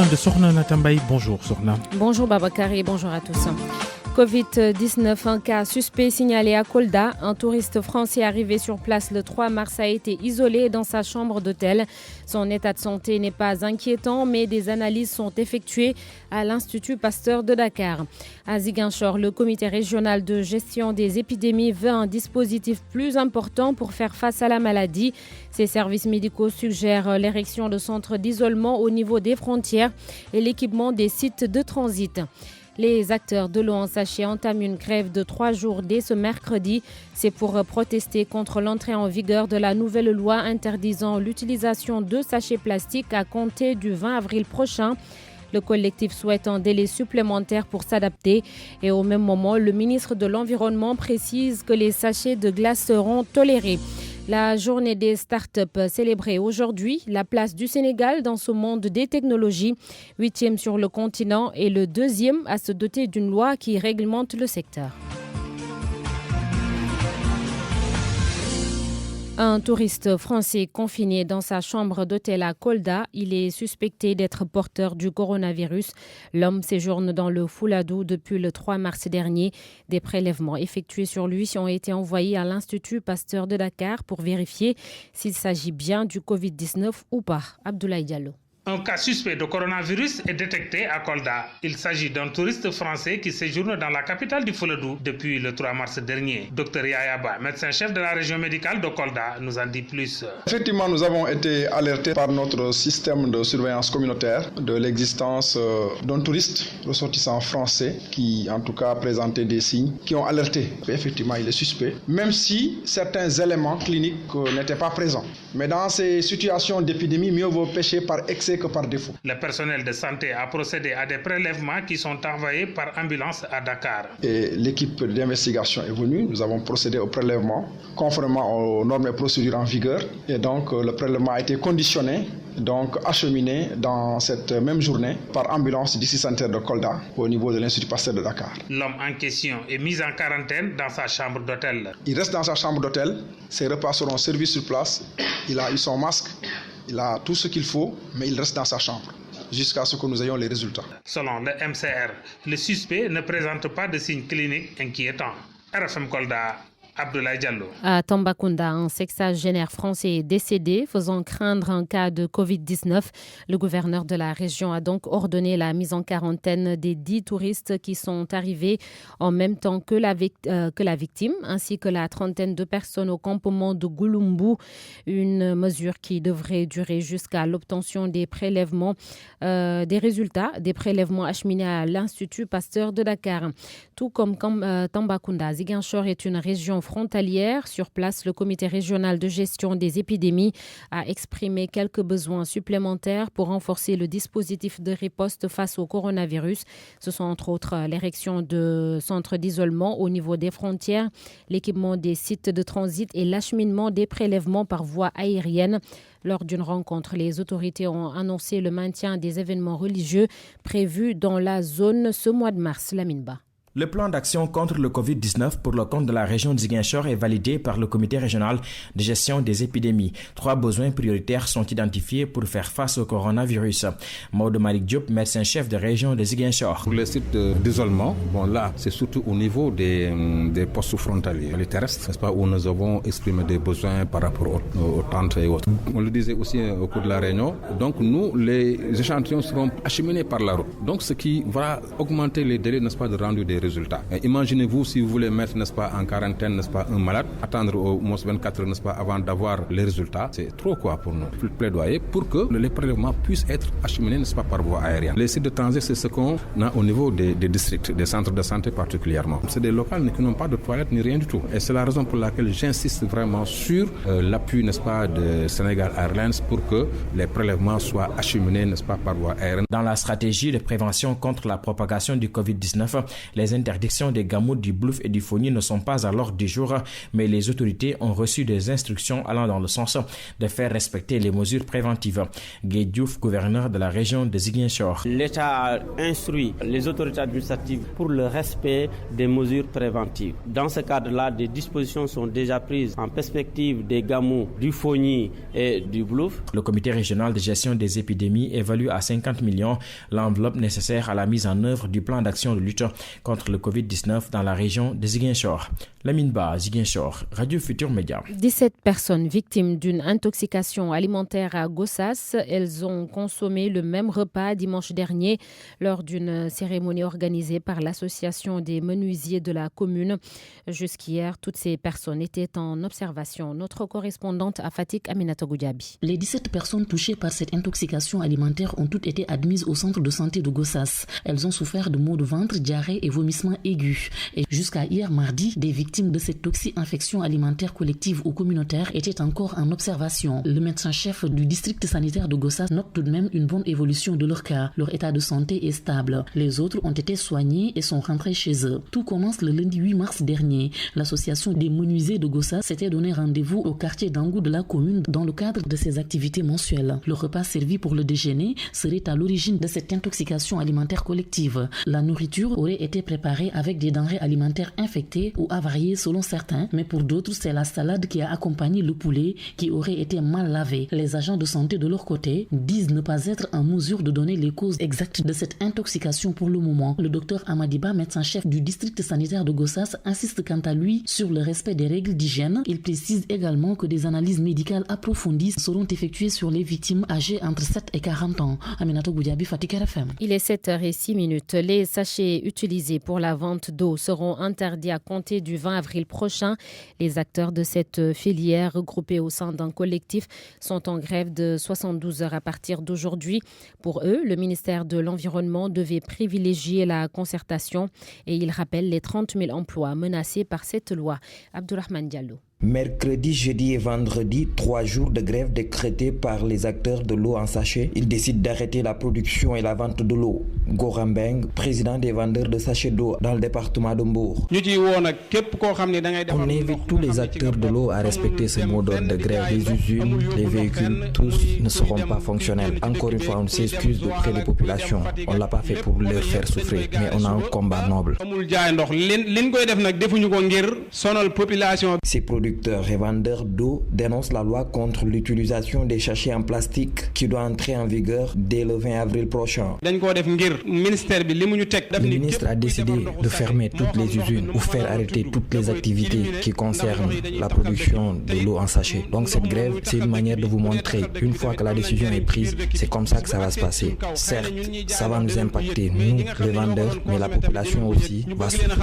de Sorna Natambay. Bonjour Sorna. Bonjour Babakari, bonjour à tous. Covid-19, un cas suspect signalé à Kolda. Un touriste français arrivé sur place le 3 mars a été isolé dans sa chambre d'hôtel. Son état de santé n'est pas inquiétant, mais des analyses sont effectuées à l'Institut Pasteur de Dakar. À Ziguinchor, le comité régional de gestion des épidémies veut un dispositif plus important pour faire face à la maladie. Ses services médicaux suggèrent l'érection de centres d'isolement au niveau des frontières et l'équipement des sites de transit. Les acteurs de l'eau en sachet entament une grève de 3 jours dès ce mercredi. C'est pour protester contre l'entrée en vigueur de la nouvelle loi interdisant l'utilisation de sachets plastiques à compter du 20 avril prochain. Le collectif souhaite un délai supplémentaire pour s'adapter et au même moment, le ministre de l'Environnement précise que les sachets de glace seront tolérés. La journée des startups célébrée aujourd'hui, la place du Sénégal dans ce monde des technologies, 8e sur le continent et le 2e à se doter d'une loi qui réglemente le secteur. Un touriste français confiné dans sa chambre d'hôtel à Kolda, il est suspecté d'être porteur du coronavirus. L'homme séjourne dans le Fouladou depuis le 3 mars dernier. Des prélèvements effectués sur lui ont été envoyés à l'Institut Pasteur de Dakar pour vérifier s'il s'agit bien du Covid-19 ou pas. Abdoulaye Diallo. Un cas suspect de coronavirus est détecté à Kolda. Il s'agit d'un touriste français qui séjourne dans la capitale du Fouladou depuis le 3 mars dernier. Dr Yayaba, médecin-chef de la région médicale de Kolda, nous en dit plus. Effectivement, nous avons été alertés par notre système de surveillance communautaire de l'existence d'un touriste ressortissant français qui, en tout cas, présentait des signes qui ont alerté. Effectivement, il est suspect, même si certains éléments cliniques n'étaient pas présents. Mais dans ces situations d'épidémie, mieux vaut pécher par excès que par défaut. Le personnel de santé a procédé à des prélèvements qui sont envoyés par ambulance à Dakar. Et l'équipe d'investigation est venue. Nous avons procédé au prélèvement conformément aux normes et procédures en vigueur. Et donc, le prélèvement a été conditionné, donc acheminé dans cette même journée par ambulance du district sanitaire de Kolda au niveau de l'Institut Pasteur de Dakar. L'homme en question est mis en quarantaine dans sa chambre d'hôtel. Il reste dans sa chambre d'hôtel. Ses repas seront servis sur place. Il a eu son masque. Il a tout ce qu'il faut, mais il reste dans sa chambre jusqu'à ce que nous ayons les résultats. Selon le MCR, le suspect ne présente pas de signes cliniques inquiétants. RFM Kolda, Abdoulaye Diallo. À Tambacounda, un sexagénaire français est décédé, faisant craindre un cas de Covid-19. Le gouverneur de la région a donc ordonné la mise en quarantaine des 10 touristes qui sont arrivés en même temps que la victime, ainsi que la trentaine de personnes au campement de Gouloumbou. Une mesure qui devrait durer jusqu'à l'obtention des prélèvements, des résultats des prélèvements acheminés à l'Institut Pasteur de Dakar. Tout comme Tambacounda, Ziguinchor est une région frontalière. Sur place, le comité régional de gestion des épidémies a exprimé quelques besoins supplémentaires pour renforcer le dispositif de riposte face au coronavirus. Ce sont entre autres l'érection de centres d'isolement au niveau des frontières, l'équipement des sites de transit et l'acheminement des prélèvements par voie aérienne. Lors d'une rencontre, les autorités ont annoncé le maintien des événements religieux prévus dans la zone ce mois de mars. Lamine Ba. Le plan d'action contre le Covid-19 pour le compte de la région de Ziguinchor est validé par le comité régional de gestion des épidémies. 3 besoins prioritaires sont identifiés pour faire face au coronavirus. Maud Malik Diop, médecin-chef de région de Ziguinchor. Pour les sites d'isolement, là, c'est surtout au niveau des postes frontaliers, les terrestres, n'est-ce pas, où nous avons exprimé des besoins par rapport aux tentes et autres. On le disait aussi au cours de la réunion. Donc, nous, les échantillons seront acheminés par la route. Donc, ce qui va augmenter les délais, n'est-ce pas, de rendu des résultats. Imaginez-vous si vous voulez mettre, n'est-ce pas, en quarantaine, n'est-ce pas, un malade, attendre au moins 24 heures, n'est-ce pas, avant d'avoir les résultats, c'est trop pour nous. Il faut plaidoyer pour que les prélèvements puissent être acheminés, n'est-ce pas, par voie aérienne. Les sites de transit, c'est ce qu'on a au niveau des districts, des centres de santé particulièrement. C'est des locales qui n'ont pas de toilettes ni rien du tout. Et c'est la raison pour laquelle j'insiste vraiment sur l'appui, n'est-ce pas, de Sénégal Airlines pour que les prélèvements soient acheminés, n'est-ce pas, par voie aérienne. Dans la stratégie de prévention contre la propagation du Covid-19, les Les interdictions des gamous, du bluff et du phony ne sont pas à l'ordre du jour, mais les autorités ont reçu des instructions allant dans le sens de faire respecter les mesures préventives. Guy Diouf, gouverneur de la région de Ziguinchor. L'État a instruit les autorités administratives pour le respect des mesures préventives. Dans ce cadre-là, des dispositions sont déjà prises en perspective des gamous, du phony et du bluff. Le comité régional de gestion des épidémies évalue à 50 millions l'enveloppe nécessaire à la mise en œuvre du plan d'action de lutte contre le Covid-19 dans la région de Ziguinchor. Lamine Ba, Ziguinchor, Radio Futur Média. 17 personnes victimes d'une intoxication alimentaire à Gossas. Elles ont consommé le même repas dimanche dernier lors d'une cérémonie organisée par l'association des menuisiers de la commune. Jusqu'hier, toutes ces personnes étaient en observation. Notre correspondante à Fatick, Aminata Goudiaby. Les 17 personnes touchées par cette intoxication alimentaire ont toutes été admises au centre de santé de Gossas. Elles ont souffert de maux de ventre, diarrhée et vomissements aigus. Et jusqu'à hier mardi, des victimes de cette toxi-infection alimentaire collective ou communautaire étaient encore en observation. Le médecin-chef du district sanitaire de Gossas note tout de même une bonne évolution de leur cas. Leur état de santé est stable. Les autres ont été soignés et sont rentrés chez eux. Tout commence le lundi 8 mars dernier. L'association des menuisiers de Gossas s'était donné rendez-vous au quartier d'Angou de la commune dans le cadre de ses activités mensuelles. Le repas servi pour le déjeuner serait à l'origine de cette intoxication alimentaire collective. La nourriture aurait été préparée avec des denrées alimentaires infectées ou avariées selon certains, mais pour d'autres, c'est la salade qui a accompagné le poulet qui aurait été mal lavé. Les agents de santé de leur côté disent ne pas être en mesure de donner les causes exactes de cette intoxication pour le moment. Le docteur Amadiba, médecin-chef du district sanitaire de Gossas, insiste quant à lui sur le respect des règles d'hygiène. Il précise également que des analyses médicales approfondies seront effectuées sur les victimes âgées entre 7 et 40 ans. Aminata Goudiaby, Fatick RFM. Il est 7h06. Les sachets utilisés pour la vente d'eau seront interdits à compter du 20 avril prochain. Les acteurs de cette filière regroupés au sein d'un collectif sont en grève de 72 heures à partir d'aujourd'hui. Pour eux, le ministère de l'Environnement devait privilégier la concertation et il rappelle les 30 000 emplois menacés par cette loi. Abdourahmane Diallo. Mercredi, jeudi et vendredi, 3 jours de grève décrétés par les acteurs de l'eau en sachet. Ils décident d'arrêter la production et la vente de l'eau. Gorambeng, président des vendeurs de sachets d'eau dans le département de Mbour. On invite tous les acteurs de l'eau à respecter ce mot d'ordre de grève. Les usines, les véhicules, tous ne seront pas fonctionnels. Encore une fois, on s'excuse auprès des populations. On ne l'a pas fait pour leur faire souffrir, mais on a un combat noble. Ces producteurs et vendeurs d'eau dénoncent la loi contre l'utilisation des sachets en plastique qui doit entrer en vigueur dès le 20 avril prochain. Le ministre a décidé de fermer toutes les usines ou faire arrêter toutes les activités qui concernent la production de l'eau en sachet. Donc cette grève, c'est une manière de vous montrer, une fois que la décision est prise, c'est comme ça que ça va se passer. Certes, ça va nous impacter, nous, les vendeurs, mais la population aussi va souffrir.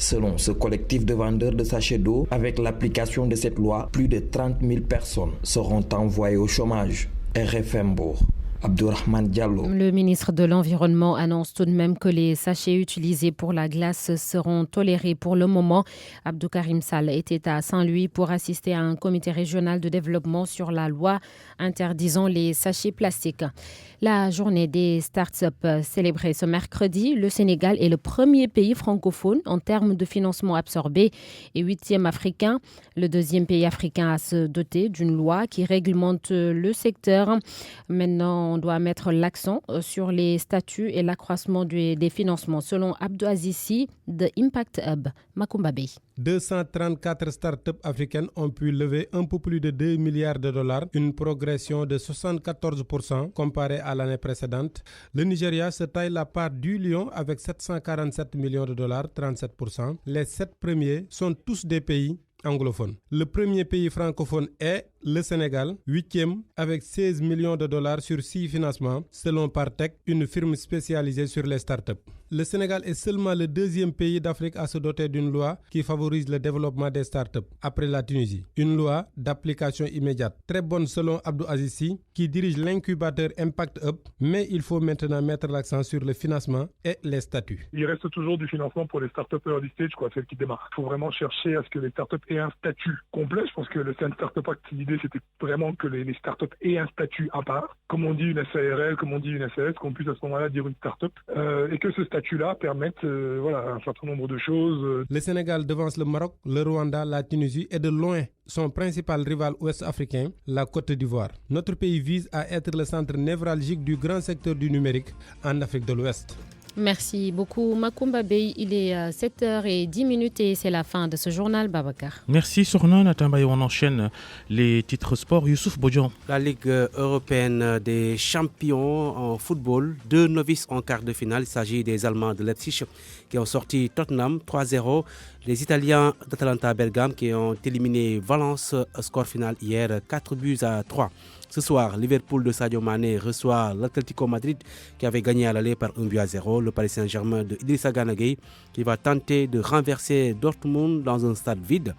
Selon ce collectif de vendeurs de sachets d'eau, avec l'application de cette loi, plus de 30 000 personnes seront envoyées au chômage. RFM Mbour. Abdourahmane Diallo. Le ministre de l'Environnement annonce tout de même que les sachets utilisés pour la glace seront tolérés pour le moment. Abdou Karim Sall était à Saint-Louis pour assister à un comité régional de développement sur la loi interdisant les sachets plastiques. La journée des startups célébrée ce mercredi, le Sénégal est le premier pays francophone en termes de financement absorbé et 8e africain. Le deuxième pays africain à se doter d'une loi qui réglemente le secteur. Maintenant, on doit mettre l'accent sur les statuts et l'accroissement des financements. Selon Abdou Azissi de Impact Hub, Makumba Bey. 234 startups africaines ont pu lever un peu plus de 2 milliards de dollars, une progression de 74% comparée à l'année précédente. Le Nigeria se taille la part du lion avec 747 millions de dollars, 37%. Les 7 premiers sont tous des pays anglophone. Le premier pays francophone est le Sénégal, 8e avec 16 millions de dollars sur 6 financements, selon Partech, une firme spécialisée sur les startups. Le Sénégal est seulement le deuxième pays d'Afrique à se doter d'une loi qui favorise le développement des startups, après la Tunisie. Une loi d'application immédiate. Très bonne selon Abdou Aziz Sy, qui dirige l'incubateur Impact Up, mais il faut maintenant mettre l'accent sur le financement et les statuts. Il reste toujours du financement pour les startups early stage, celles qui démarrent. Il faut vraiment chercher à ce que les startups aient un statut complet. Je pense que le Startup Act, l'idée c'était vraiment que les startups aient un statut à part. Comme on dit une SARL, comme on dit une SAS, qu'on puisse à ce moment-là dire une startup. Et que ce statut-là permette un certain nombre de choses. Le Sénégal devance le Maroc, le Rwanda, la Tunisie et de loin son principal rival ouest-africain, la Côte d'Ivoire. Notre pays vise à être le centre névralgique du grand secteur du numérique en Afrique de l'Ouest. Merci beaucoup Makumba Bey. Il est 7h10 et c'est la fin de ce journal, Babacar. Merci Sorna Natambaye. On enchaîne les titres sport. Youssouf Bodjan. La Ligue européenne des champions en football, 2 novices en quart de finale. Il s'agit des Allemands de Leipzig qui ont sorti Tottenham 3-0. Les Italiens d'Atalanta Bergame qui ont éliminé Valence, score final hier 4-3. Ce soir, Liverpool de Sadio Mané reçoit l'Atlético Madrid qui avait gagné à l'aller par 1-0. Le Paris Saint-Germain de Idrissa Gana Gueye qui va tenter de renverser Dortmund dans un stade vide.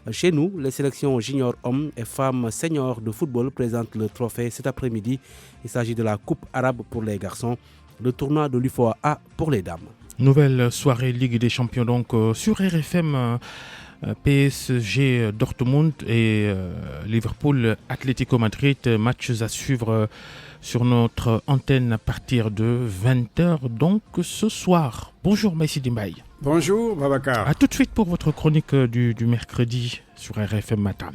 Chez nous, les sélections juniors hommes et femmes seniors de football présentent le trophée cet après-midi. Il s'agit de la Coupe arabe pour les garçons, le tournoi de l'UFOA A pour les dames. Nouvelle soirée Ligue des Champions donc sur RFM. PSG Dortmund et Liverpool Atlético Madrid, matchs à suivre sur notre antenne à partir de 20h donc ce soir. Bonjour Maïssi Dimbaye. Bonjour Babacar. A tout de suite pour votre chronique du mercredi sur RFM Matin.